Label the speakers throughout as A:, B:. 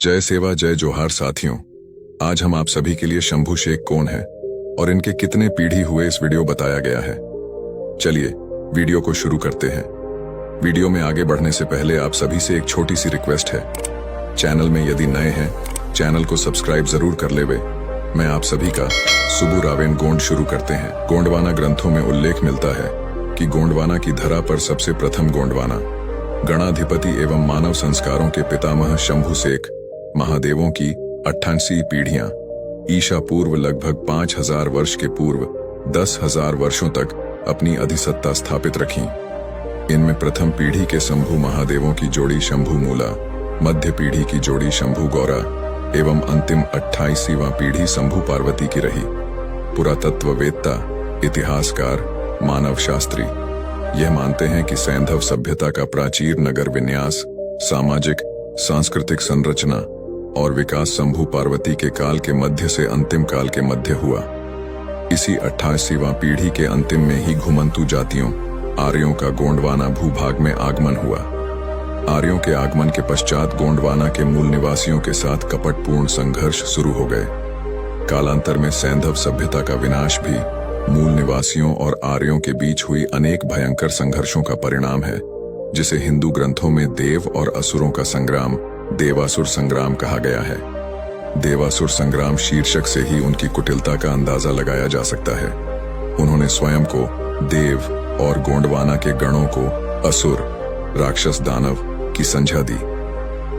A: जय सेवा जय जोहार साथियों। आज हम आप सभी के लिए शंभू शेख कौन है और इनके कितने पीढ़ी हुए इस वीडियो बताया गया है। चलिए वीडियो को शुरू करते हैं। वीडियो में आगे बढ़ने से पहले आप सभी से एक छोटी सी रिक्वेस्ट है, चैनल में यदि नए हैं चैनल को सब्सक्राइब जरूर कर लेवे। मैं आप सभी का सुबु रावेन गोंड शुरू करते हैं। गोंडवाना ग्रंथों में उल्लेख मिलता है कि गोंडवाना की धरा पर सबसे प्रथम गोंडवाना गणाधिपति एवं मानव संस्कारों के पितामह शंभू शेख महादेवों की 88 पीढ़ियां ईशा पूर्व लगभग 5000 वर्ष के पूर्व 10,000 वर्षों तक अपनी अधिसत्ता स्थापित रखीं। इनमें प्रथम पीढ़ी के शंभू महादेवों की जोड़ी शंभू मूला, मध्य पीढ़ी की जोड़ी शंभू गौरा एवं अंतिम 28वां पीढ़ी शंभू पार्वती की रही। पुरातत्ववेत्ता, इतिहासकार, मानव शास्त्री यह मानते हैं कि सैंधव सभ्यता का प्राचीर नगर विन्यास, सामाजिक सांस्कृतिक संरचना और विकास शंभू पार्वती के काल के मध्य से अंतिम काल के मध्य हुआ। इसी 88वां पीढ़ी के अंतिम में ही घुमंतु जातियों आर्यों का गोंडवाना भूभाग में आगमन हुआ। आर्यों के आगमन के पश्चात गोंडवाना के मूल निवासियों के साथ कपटपूर्ण संघर्ष शुरू हो गए। कालांतर में सैंधव सभ्यता का विनाश भी मूल निवासियों और आर्यों के बीच हुई अनेक भयंकर संघर्षों का परिणाम है, जिसे हिंदू ग्रंथों में देव और असुरों का संग्राम देवासुर संग्राम कहा गया है। देवासुर संग्राम शीर्षक से ही उनकी कुटिलता का अंदाजा लगाया जा सकता है। उन्होंने स्वयं को देव और गोंडवाना के गणों को असुर, राक्षस, दानव की संज्ञा दी।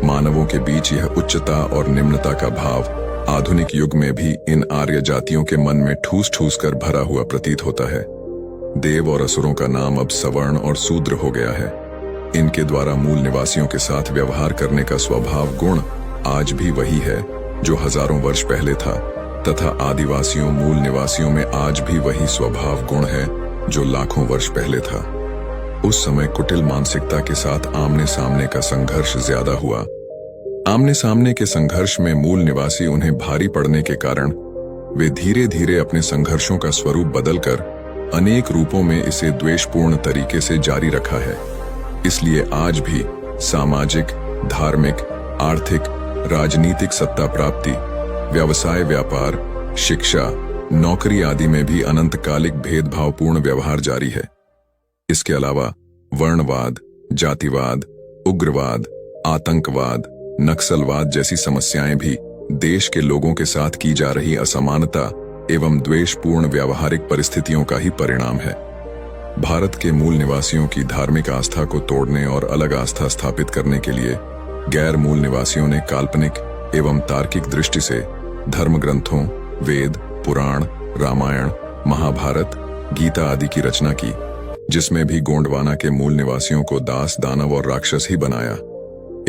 A: मानवों के बीच यह उच्चता और निम्नता का भाव आधुनिक युग में भी इन आर्य जातियों के मन में ठूस ठूस कर भरा हुआ प्रतीत होता है। देव और असुरों का नाम अब सवर्ण और शूद्र हो गया है। इनके द्वारा मूल निवासियों के साथ व्यवहार करने का स्वभाव गुण आज भी वही है जो हजारों वर्ष पहले था, तथा आदिवासियों मूल निवासियों में आज भी वही स्वभाव गुण है जो लाखों वर्ष पहले था। उस समय कुटिल मानसिकता के साथ आमने सामने का संघर्ष ज्यादा हुआ। आमने सामने के संघर्ष में मूल निवासी उन्हें भारी पड़ने के कारण वे धीरे धीरे अपने संघर्षों का स्वरूप बदलकर अनेक रूपों में इसे द्वेषपूर्ण तरीके से जारी रखा है। इसलिए आज भी सामाजिक, धार्मिक, आर्थिक, राजनीतिक सत्ता प्राप्ति, व्यवसाय, व्यापार, शिक्षा, नौकरी आदि में भी अनंतकालिक भेदभावपूर्ण व्यवहार जारी है। इसके अलावा वर्णवाद, जातिवाद, उग्रवाद, आतंकवाद, नक्सलवाद जैसी समस्याएं भी देश के लोगों के साथ की जा रही असमानता एवं द्वेषपूर्ण व्यावहारिक परिस्थितियों का ही परिणाम है। भारत के मूल निवासियों की धार्मिक आस्था को तोड़ने और अलग आस्था स्थापित करने के लिए गैर मूल निवासियों ने काल्पनिक एवं तार्किक दृष्टि से धर्म ग्रंथों, वेद, पुराण, रामायण, महाभारत, गीता आदि की रचना की, जिसमें भी गोंडवाना के मूल निवासियों को दास, दानव और राक्षस ही बनाया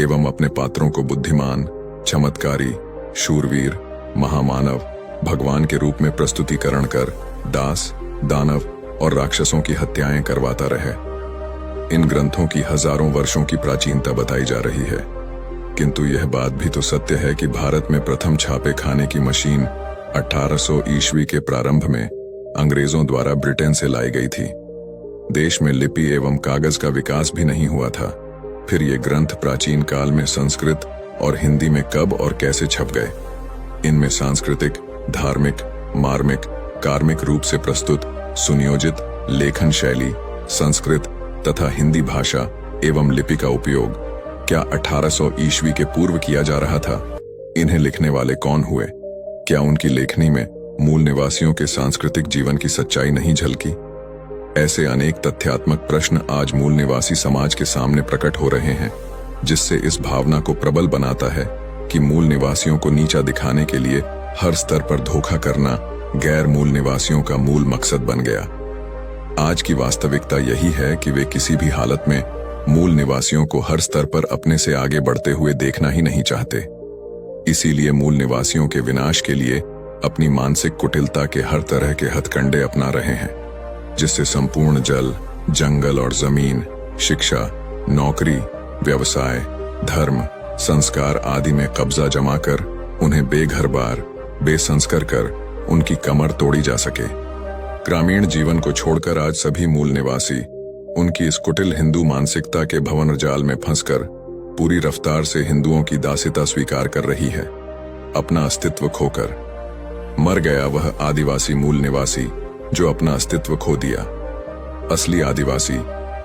A: एवं अपने पात्रों को बुद्धिमान, चमत्कारी, शूरवीर, महामानव, भगवान के रूप में प्रस्तुतिकरण कर दास, दानव और राक्षसों की हत्याएं करवाता रहे। इन ग्रंथों की हजारों वर्षों की प्राचीनता बताई जा रही है, किंतु यह बात भी तो सत्य है कि भारत में प्रथम छापे खाने की मशीन 1800 ईस्वी के प्रारंभ में अंग्रेजों द्वारा ब्रिटेन से लाई गई थी। देश में लिपि एवं कागज का विकास भी नहीं हुआ था। फिर ये ग्रंथ प्राचीन काल में संस्कृत और हिंदी में कब और कैसे छप गए? इनमें सांस्कृतिक, धार्मिक, मार्मिक, कार्मिक रूप से प्रस्तुत सुनियोजित लेखन शैली, संस्कृत तथा हिंदी भाषा एवं लिपि का उपयोग क्या 1800 ईस्वी के पूर्व किया जा रहा था? इन्हें लिखने वाले कौन हुए? क्या उनकी लेखनी में मूल निवासियों के सांस्कृतिक जीवन की सच्चाई नहीं झलकी? ऐसे अनेक तथ्यात्मक प्रश्न आज मूल निवासी समाज के सामने प्रकट हो रहे हैं, जिससे इस भावना को प्रबल बनाता है कि मूल निवासियों को नीचा दिखाने के लिए हर स्तर पर धोखा करना गैर मूल निवासियों का मूल मकसद बन गया। आज की वास्तविकता यही है कि वे किसी भी हालत में मूल निवासियों को हर स्तर पर अपने से आगे बढ़ते हुए देखना ही नहीं चाहते। इसीलिए मूल निवासियों के विनाश के लिए अपनी मानसिक कुटिलता के हर तरह के हथकंडे अपना रहे हैं, जिससे संपूर्ण जल, जंगल और जमीन, शिक्षा, नौकरी, व्यवसाय, धर्म, संस्कार आदि में कब्जा जमाकर उन्हें बेघर-बार, बेसंस्कार कर उनकी कमर तोड़ी जा सके। ग्रामीण जीवन को छोड़कर आज सभी मूल निवासी उनकी इस कुटिल हिंदू मानसिकता के भंवर जाल में फंसकर पूरी रफ्तार से हिंदुओं की दासिता स्वीकार कर रही है, अपना अस्तित्व खोकर। मर गया वह आदिवासी मूल निवासी जो अपना अस्तित्व खो दिया। असली आदिवासी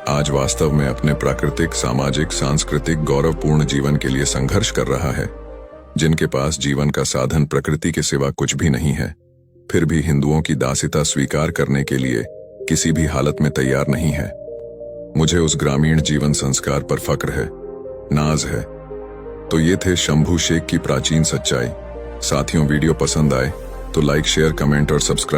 A: आज वास्तव में अपने प्राकृतिक, सामाजिक, सांस्कृतिक गौरवपूर्ण जीवन के लिए संघर्ष कर रहा है। जिनके पास जीवन का साधन प्रकृति के सिवा कुछ भी नहीं है, फिर भी हिंदुओं की दासिता स्वीकार करने के लिए किसी भी हालत में तैयार नहीं है। मुझे उस ग्रामीण जीवन संस्कार पर फक्र है, नाज है। तो ये थे शंभू शेख की प्राचीन सच्चाई। साथियों, वीडियो पसंद आए तो लाइक, शेयर, कमेंट और सब्सक्राइब